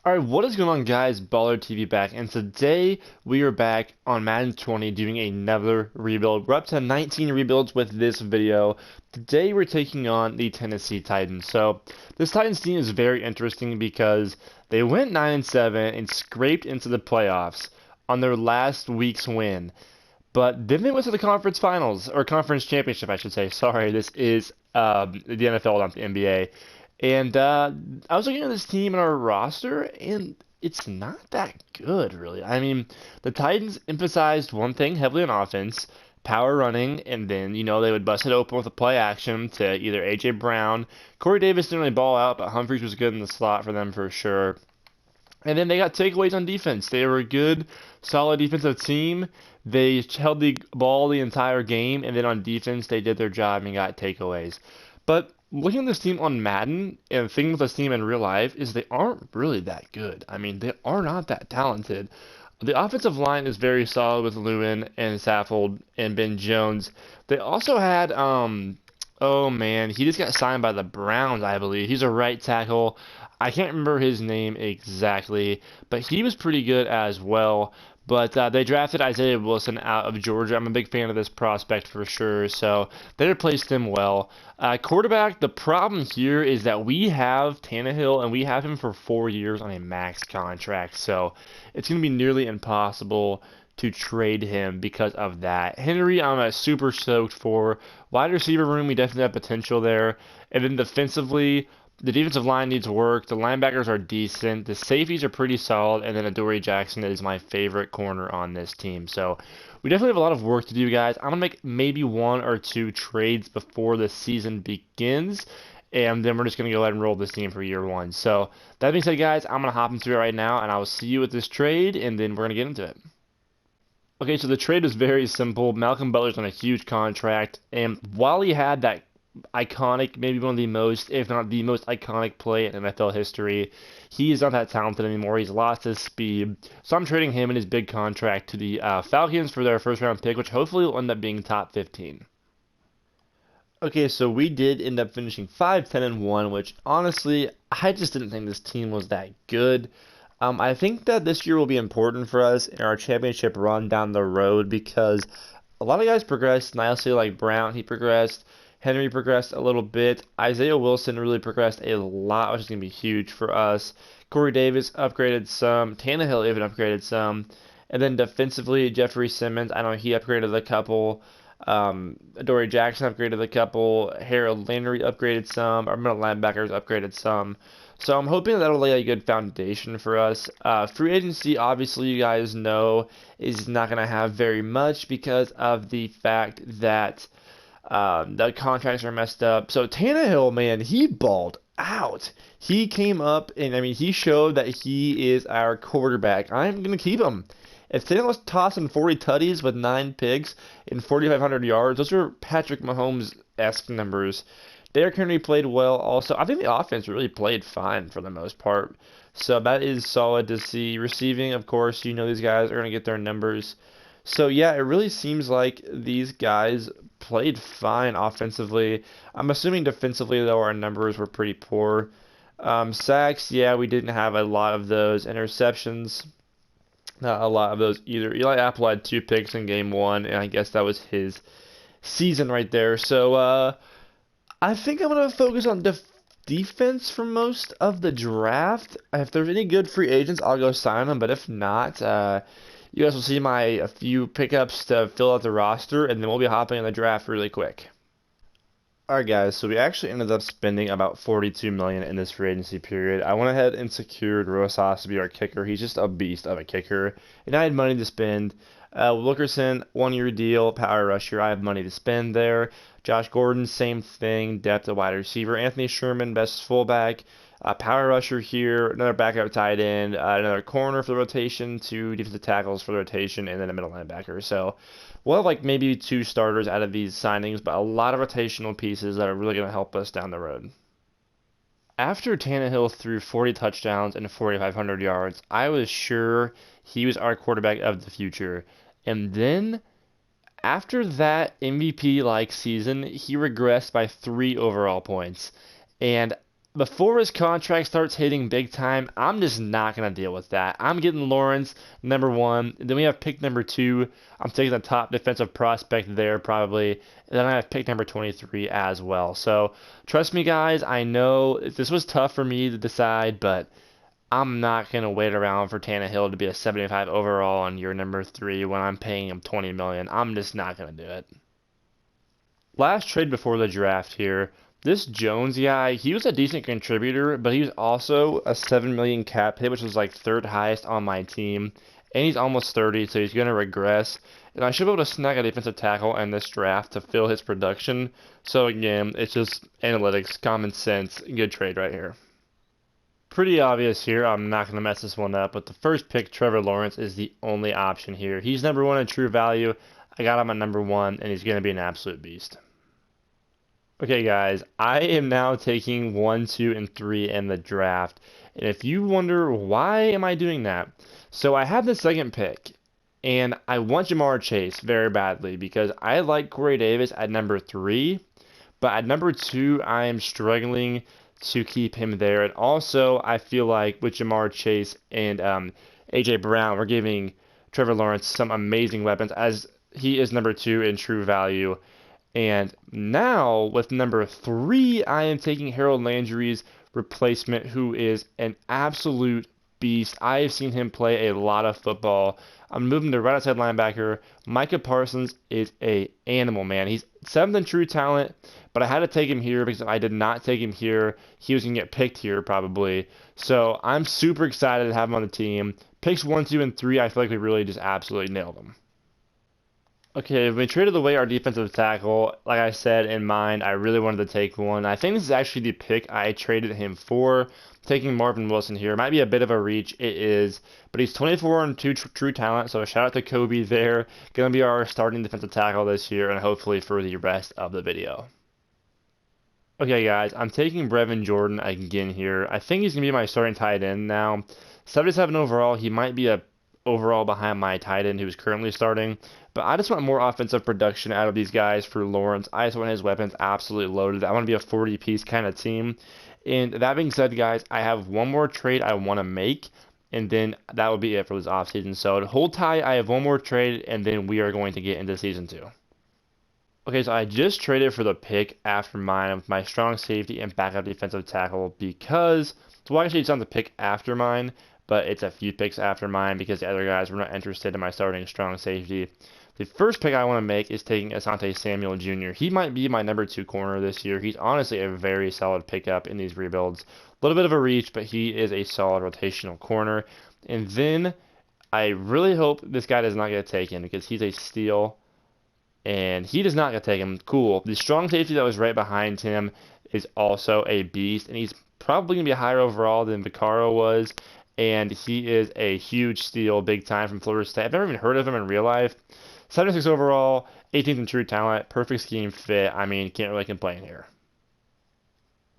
Alright, what is going on, guys? Baller TV back, and today we are back on Madden 20 doing another rebuild. We're up to 19 rebuilds with this video. Today we're taking on the Tennessee Titans. So this Titans team is very interesting because they went 9-7 and scraped into the playoffs on their last week's win. But then they went to the conference finals, or conference championship, I should say. Sorry, this is the NFL, not the NBA. And I was looking at this team and our roster, and it's not that good, really. I mean, the Titans emphasized one thing heavily on offense, power running, and then, they would bust it open with a play action to either A.J. Brown. Corey Davis didn't really ball out, but Humphries was good in the slot for them for sure. And then they got takeaways on defense. They were a good, solid defensive team. They held the ball the entire game, and then on defense, they did their job and got takeaways. But looking at this team on Madden and thinking with this team in real life is they aren't really that good. I mean, they are not that talented. The offensive line is very solid with Lewin and Saffold and Ben Jones. They also had oh man, he just got signed by the Browns, I believe. He's a right tackle. I can't remember his name exactly, but he was pretty good as well. But they drafted Isaiah Wilson out of Georgia. I'm a big fan of this prospect for sure, so they replaced him well. Quarterback, the problem here is that we have Tannehill, and we have him for 4 years on a max contract, so it's going to be nearly impossible to trade him because of that. Henry, I'm super stoked for. Wide receiver room, we definitely have potential there. And then defensively, the defensive line needs work. The linebackers are decent. The safeties are pretty solid. And then Adoree Jackson is my favorite corner on this team. So we definitely have a lot of work to do, guys. I'm going to make maybe 1 or 2 trades before the season begins. And then we're just going to go ahead and roll this team for year 1. So that being said, guys, I'm going to hop into it right now. And I will see you with this trade. And then we're going to get into it. Okay, so the trade is very simple. Malcolm Butler's on a huge contract. And while he had that iconic, maybe one of the most, if not the most iconic play in NFL history, he is not that talented anymore. He's lost his speed. So I'm trading him and his big contract to the Falcons for their first round pick, which hopefully will end up being top 15. Okay, so we did end up finishing 5-10-1, which honestly, I just didn't think this team was that good. I think that this year will be important for us in our championship run down the road because a lot of guys progressed nicely, like Brown, he progressed. Henry progressed a little bit. Isaiah Wilson really progressed a lot, which is going to be huge for us. Corey Davis upgraded some. Tannehill even upgraded some. And then defensively, Jeffrey Simmons, I know he upgraded a couple. Adoree Jackson upgraded a couple. Harold Landry upgraded some. Our middle linebackers upgraded some. So I'm hoping that'll lay a good foundation for us. Free agency, obviously, you guys know, is not going to have very much because of the fact that the contracts are messed up. So Tannehill, man, he balled out. He came up and I mean he showed that he is our quarterback. I'm gonna keep him. If Tannehill's tossing 40 tutties with 9 picks and 4,500 yards, those are Patrick Mahomes-esque numbers. Derrick Henry played well also. I think the offense really played fine for the most part. So that is solid to see. Receiving, of course, these guys are going to get their numbers. So yeah, it really seems like these guys played fine offensively. I'm assuming defensively, though, our numbers were pretty poor. Sacks, yeah, we didn't have a lot of those. Interceptions, not a lot of those either. Eli Apple had 2 picks in game 1, and I guess that was his season right there. So I think I'm going to focus on defense for most of the draft. If there's any good free agents, I'll go sign them. But if not, you guys will see a few pickups to fill out the roster, and then we'll be hopping in the draft really quick. Alright guys, so we actually ended up spending about $42 million in this free agency period. I went ahead and secured Rosas to be our kicker. He's just a beast of a kicker. And I had money to spend. Wilkerson, 1-year deal, power rusher. I have money to spend there. Josh Gordon, same thing, depth of wide receiver. Anthony Sherman, best fullback. Power rusher here, another backup tight end, another corner for the rotation, 2 defensive tackles for the rotation, and then a middle linebacker. So we'll have like maybe 2 starters out of these signings, but a lot of rotational pieces that are really going to help us down the road. After Tannehill threw 40 touchdowns and 4,500 yards, I was sure he was our quarterback of the future. And then after that MVP-like season, he regressed by 3 overall points. And before his contract starts hitting big time, I'm just not going to deal with that. I'm getting Lawrence, number 1. Then we have pick number 2. I'm taking the top defensive prospect there probably. And then I have pick number 23 as well. So trust me, guys, I know this was tough for me to decide, but I'm not going to wait around for Tannehill to be a 75 overall on year number 3 when I'm paying him $20 million. I'm just not going to do it. Last trade before the draft here. This Jones guy, he was a decent contributor, but he was also a 7 million cap hit, which was like 3rd highest on my team. And he's almost 30, so he's going to regress. And I should be able to snag a defensive tackle in this draft to fill his production. So again, it's just analytics, common sense, good trade right here. Pretty obvious here. I'm not going to mess this one up, but the first pick, Trevor Lawrence, is the only option here. He's number 1 in true value. I got him at number 1, and he's going to be an absolute beast. Okay, guys, I am now taking 1, 2, and 3 in the draft. And if you wonder why am I doing that, so I have the second pick, and I want Jamar Chase very badly because I like Corey Davis at number 3, but at number 2, I am struggling to keep him there. And also, I feel like with Jamar Chase and A.J. Brown, we're giving Trevor Lawrence some amazing weapons as he is number 2 in true value. And now, with number 3, I am taking Harold Landry's replacement, who is an absolute beast. I have seen him play a lot of football. I'm moving to right outside linebacker. Micah Parsons is an animal, man. He's 7th in true talent, but I had to take him here because if I did not take him here, he was going to get picked here probably. So I'm super excited to have him on the team. Picks 1, 2, and 3, I feel like we really just absolutely nailed them. Okay, we traded away our defensive tackle. Like I said in mind, I really wanted to take one. I think this is actually the pick I traded him for. Taking Marvin Wilson here might be a bit of a reach. It is, but he's 24 and 2 true talent. So shout out to Kobe there. Gonna be our starting defensive tackle this year, and hopefully for the rest of the video. Okay, guys, I'm taking Brevin Jordan again here. I think he's gonna be my starting tight end now. 77 overall. He might be a overall behind my tight end who's currently starting. But I just want more offensive production out of these guys for Lawrence. I just want his weapons absolutely loaded. I want to be a 40-piece kind of team. And that being said, guys, I have one more trade I want to make, and then that will be it for this offseason. So hold tight. I have one more trade, and then we are going to get into Season 2. Okay, so I just traded for the pick after mine with my strong safety and backup defensive tackle because, well, actually, it's on the pick after mine, but it's a few picks after mine because the other guys were not interested in my starting strong safety. The first pick I want to make is taking Asante Samuel Jr. He might be my number 2 corner this year. He's honestly a very solid pickup in these rebuilds. A little bit of a reach, but he is a solid rotational corner. And then I really hope this guy does not get taken because he's a steal. And he does not get taken. Cool. The strong safety that was right behind him is also a beast. And he's probably going to be higher overall than Vaccaro was. And he is a huge steal, big time from Florida State. I've never even heard of him in real life. 76 overall, 18th in true talent, perfect scheme fit. I mean, can't really complain here.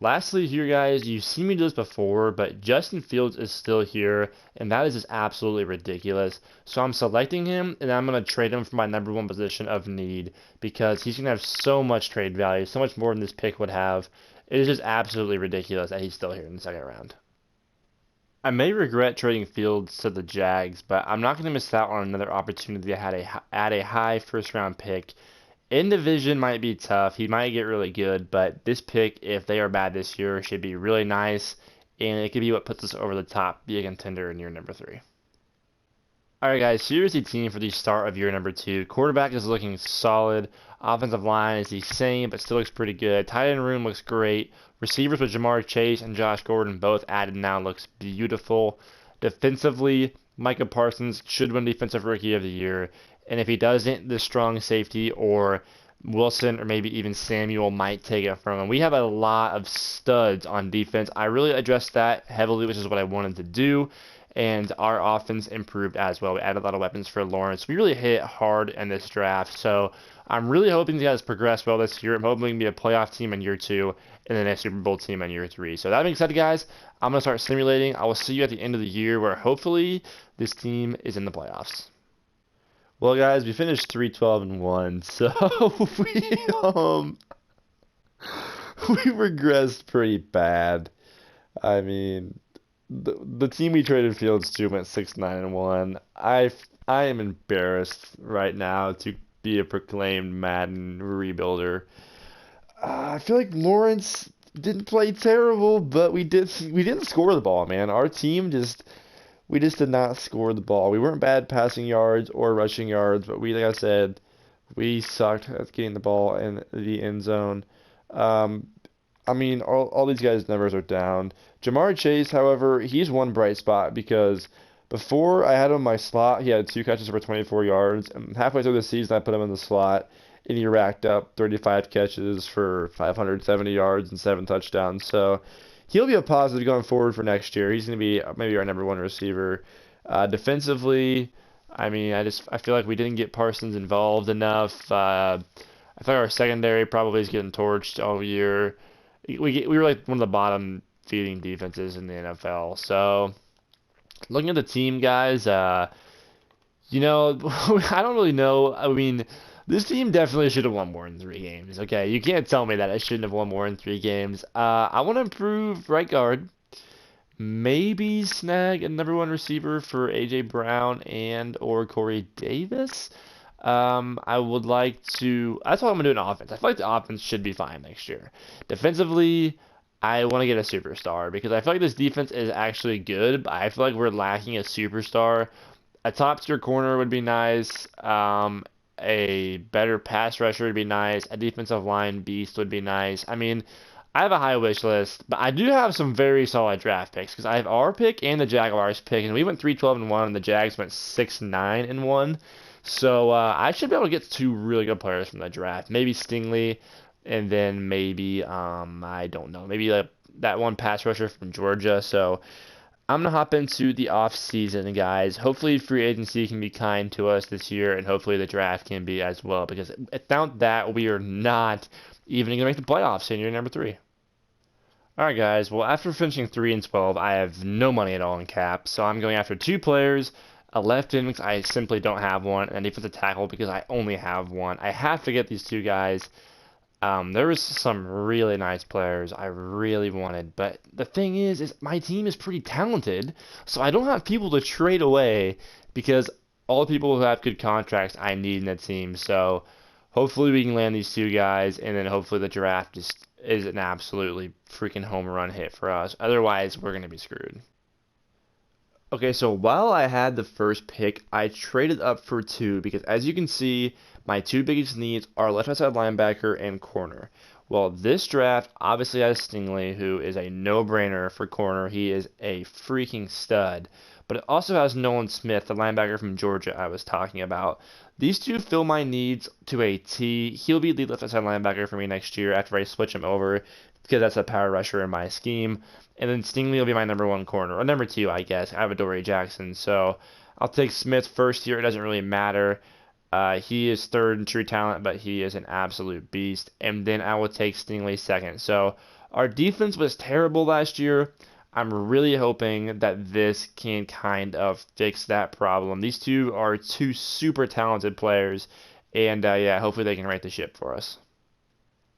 Lastly here, guys, you've seen me do this before, but Justin Fields is still here, and that is just absolutely ridiculous. So I'm selecting him, and I'm going to trade him for my number 1 position of need because he's going to have so much trade value, so much more than this pick would have. It is just absolutely ridiculous that he's still here in the second round. I may regret trading Fields to the Jags, but I'm not going to miss out on another opportunity to add a high first-round pick. In division might be tough. He might get really good, but this pick, if they are bad this year, should be really nice, and it could be what puts us over the top, be a contender in year number 3. Alright guys, here's the team for the start of year number 2. Quarterback is looking solid. Offensive line is the same, but still looks pretty good. Tight end room looks great. Receivers with Jamar Chase and Josh Gordon both added now looks beautiful. Defensively, Micah Parsons should win Defensive Rookie of the Year. And if he doesn't, the strong safety or Wilson or maybe even Samuel might take it from him. We have a lot of studs on defense. I really addressed that heavily, which is what I wanted to do. And our offense improved as well. We added a lot of weapons for Lawrence. We really hit hard in this draft. So I'm really hoping these guys progress well this year. I'm hoping we can be a playoff team in year 2 and then a Super Bowl team in year 3. So that being said, guys, I'm going to start simulating. I will see you at the end of the year where hopefully this team is in the playoffs. Well, guys, we finished 3-12-1, so we regressed pretty bad. I mean, the team we traded Fields to went 6-9-1. I am embarrassed right now to be a proclaimed Madden rebuilder. I feel like Lawrence didn't play terrible, but we didn't score the ball, man. Our team just we just did not score the ball. We weren't bad passing yards or rushing yards, but like I said, we sucked at getting the ball in the end zone. Um, I mean, all these guys' numbers are down. Jamar Chase, however, he's one bright spot because before I had him in my slot, he had 2 catches for 24 yards. And halfway through the season, I put him in the slot, and he racked up 35 catches for 570 yards and 7 touchdowns. So he'll be a positive going forward for next year. He's going to be maybe our number one receiver. Defensively, I mean, I feel like we didn't get Parsons involved enough. I think our secondary probably is getting torched all year. We were like one of the bottom feeding defenses in the NFL. So looking at the team, guys, I don't really know. I mean, this team definitely should have won more than 3 games. Okay, you can't tell me that I shouldn't have won more than 3 games. I want to improve right guard. Maybe snag a number one receiver for AJ Brown and or Corey Davis. I would like to. That's what I'm gonna do in offense. I feel like the offense should be fine next year. Defensively, I want to get a superstar because I feel like this defense is actually good, but I feel like we're lacking a superstar. A top tier corner would be nice. A better pass rusher would be nice. A defensive line beast would be nice. I mean, I have a high wish list, but I do have some very solid draft picks because I have our pick and the Jaguars pick, and we went 3-12-1, and the Jags went 6-9-1. So I should be able to get 2 really good players from the draft. Maybe Stingley, and then maybe I don't know, maybe like that one pass rusher from Georgia. So I'm gonna hop into the off season, guys. Hopefully, free agency can be kind to us this year, and hopefully the draft can be as well. Because without that, we are not even gonna make the playoffs in year number 3. All right, guys. Well, after finishing 3-12, I have no money at all in cap, so I'm going after 2 players. A left end because I simply don't have one, and a defensive tackle because I only have one. I have to get these 2 guys. There was some really nice players I really wanted, but the thing is my team is pretty talented, so I don't have people to trade away because all the people who have good contracts I need in the team. So hopefully we can land these 2 guys, and then hopefully the draft just is an absolutely freaking home run hit for us. Otherwise, we're gonna be screwed. Okay, so while I had the first pick, I traded up for 2 because as you can see, my 2 biggest needs are left side linebacker and corner. Well, this draft obviously has Stingley, who is a no-brainer for corner. He is a freaking stud. But it also has Nolan Smith, the linebacker from Georgia I was talking about. These 2 fill my needs to a T. He'll be the left side linebacker for me next year after I switch him over because that's a power rusher in my scheme. And then Stingley will be my number 1 corner, or number 2, I guess. I have Adoree Jackson, so I'll take Smith first here. It doesn't really matter. He is third in true talent, but he is an absolute beast. And then I will take Stingley second. So our defense was terrible last year. I'm really hoping that this can kind of fix that problem. These 2 are 2 super talented players, and yeah, hopefully they can right the ship for us.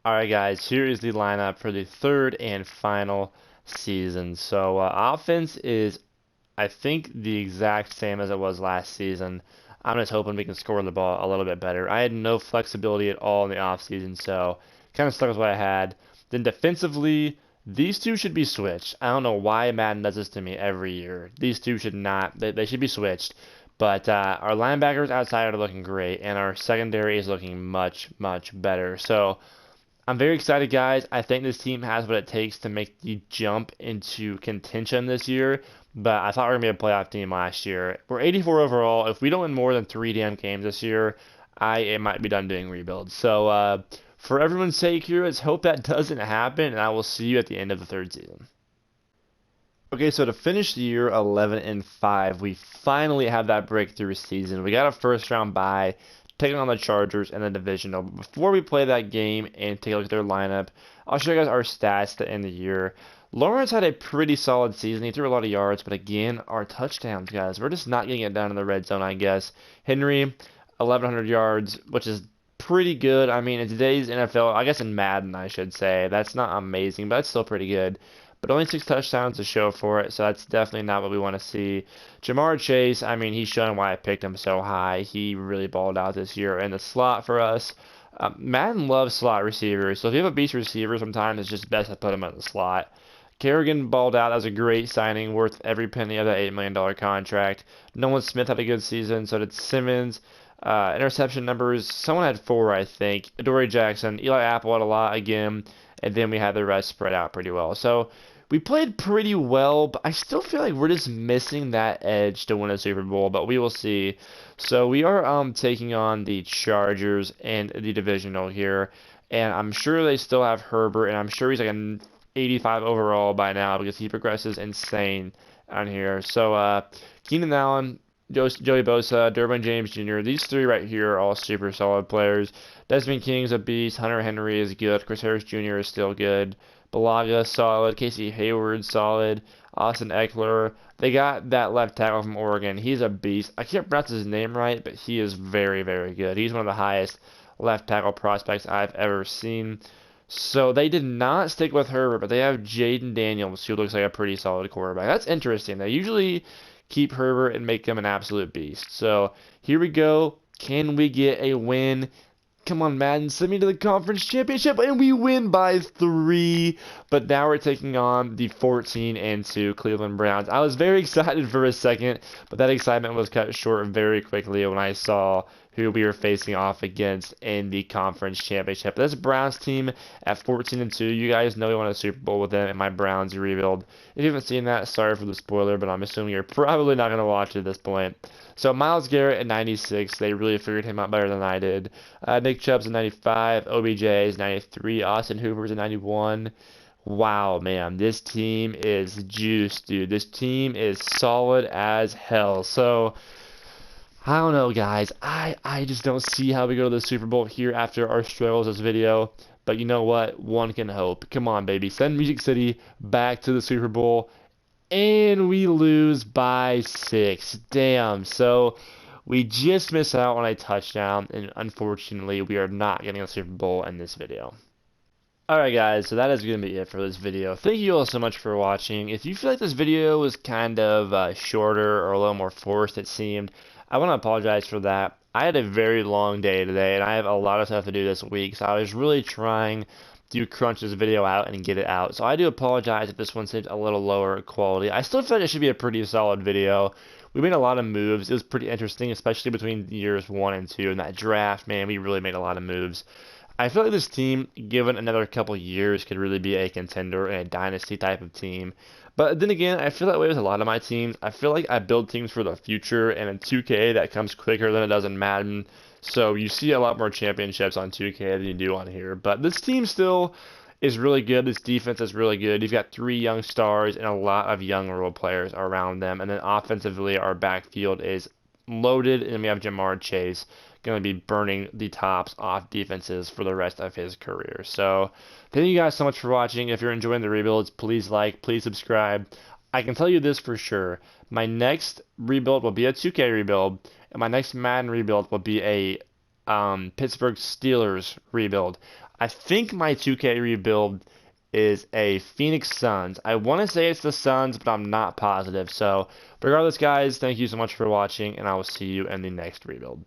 All right, guys, here is the lineup for the 3rd and final season. So offense is, I think, the exact same as it was last season. I'm just hoping we can score the ball a little bit better. I had no flexibility at all in the offseason, so kind of stuck with what I had. Then defensively, these 2 should be switched. I don't know why Madden does this to me every year. These 2 should not. They should be switched. But our linebackers outside are looking great, and our secondary is looking much, much better. So I'm very excited, guys. I think this team has what it takes to make the jump into contention this year. But I thought we were going to be a playoff team last year. We're 84 overall. If we don't win more than 3 damn games this year, I might be done doing rebuilds. So for everyone's sake here, let's hope that doesn't happen, and I will see you at the end of the 3rd season. Okay, so to finish the year 11-5, we finally have that breakthrough season. We got a first-round bye, taking on the Chargers in the divisional. But before we play that game and take a look at their lineup, I'll show you guys our stats to end the year. Lawrence had a pretty solid season. He threw a lot of yards, but again, our touchdowns, guys, we're just not getting it down in the red zone, I guess. Henry, 1,100 yards, which is pretty good. I mean, in today's NFL, I guess in Madden, I should say, that's not amazing, but that's still pretty good. but only 6 touchdowns to show for it, so that's definitely not what we want to see. Jamar Chase, I mean, he's showing why I picked him so high. He really balled out this year in the slot for us. Madden loves slot receivers, so if you have a beast receiver, sometimes it's just best to put him in the slot. Kerrigan balled out. That was a great signing, worth every penny of that $8 million contract. Nolan Smith had a good season, so did Simmons. Interception numbers, someone had 4, I think. Adoree Jackson, Eli Apple had a lot again, and then we had the rest spread out pretty well. So we played pretty well, but I still feel like we're just missing that edge to win a Super Bowl, but we will see. So we are taking on the Chargers and the divisional here, and I'm sure they still have Herbert, and I'm sure he's like an 85 overall by now because he progresses insane on here. So Keenan Allen, Joey Bosa, Derwin James Jr., these 3 right here are all super solid players. Desmond King's a beast. Hunter Henry is good. Chris Harris Jr. is still good. Balaga, solid. Casey Hayward, solid. Austin Eckler. They got that left tackle from Oregon. He's a beast. I can't pronounce his name right, but he is very, very good. He's one of the highest left tackle prospects I've ever seen. So they did not stick with Herbert, but they have Jaden Daniels, who looks like a pretty solid quarterback. That's interesting. They usually keep Herbert and make him an absolute beast. So here we go. Can we get a win? Come on, Madden, send me to the conference championship, and we win by 3. But now we're taking on the 14-2 Cleveland Browns. I was very excited for a second, but that excitement was cut short very quickly when I saw who we were facing off against in the conference championship. This Browns team at 14-2, you guys know we won a Super Bowl with them in my Browns rebuild. If you haven't seen that, sorry for the spoiler, but I'm assuming you're probably not going to watch it at this point. So Myles Garrett at 96, they really figured him out better than I did. Nick Chubb's at 95, OBJ is 93, Austin Hooper's at 91. Wow, man, this team is juiced, dude. This team is solid as hell. So I don't know, guys. I just don't see how we go to the Super Bowl here after our struggles this video. But you know what? One can hope. Come on, baby. Send Music City back to the Super Bowl. And we lose by 6. Damn. So we just miss out on a touchdown. And unfortunately, we are not getting a Super Bowl in this video. Alright guys, so that is going to be it for this video. Thank you all so much for watching. If you feel like this video was kind of shorter or a little more forced, it seemed, I want to apologize for that. I had a very long day today, and I have a lot of stuff to do this week, so I was really trying to crunch this video out and get it out. So I do apologize if this one seems a little lower quality. I still feel like it should be a pretty solid video. We made a lot of moves. It was pretty interesting, especially between years 1 and 2. In that draft, man, we really made a lot of moves. I feel like this team, given another couple years, could really be a contender and a dynasty type of team. But then again, I feel that way with a lot of my teams. I feel like I build teams for the future, and in 2K, that comes quicker than it does in Madden. So you see a lot more championships on 2K than you do on here. But this team still is really good. This defense is really good. You've got 3 young stars and a lot of young role players around them. And then offensively, our backfield is loaded, and we have Jamar Chase going to be burning the tops off defenses for the rest of his career. So thank you guys so much for watching. If you're enjoying the rebuilds, please like, please subscribe. I can tell you this for sure. My next rebuild will be a 2K rebuild, and my next Madden rebuild will be a Pittsburgh Steelers rebuild. I think my 2K rebuild is a Phoenix Suns. I want to say it's the Suns, but I'm not positive. So regardless, guys, thank you so much for watching, and I will see you in the next rebuild.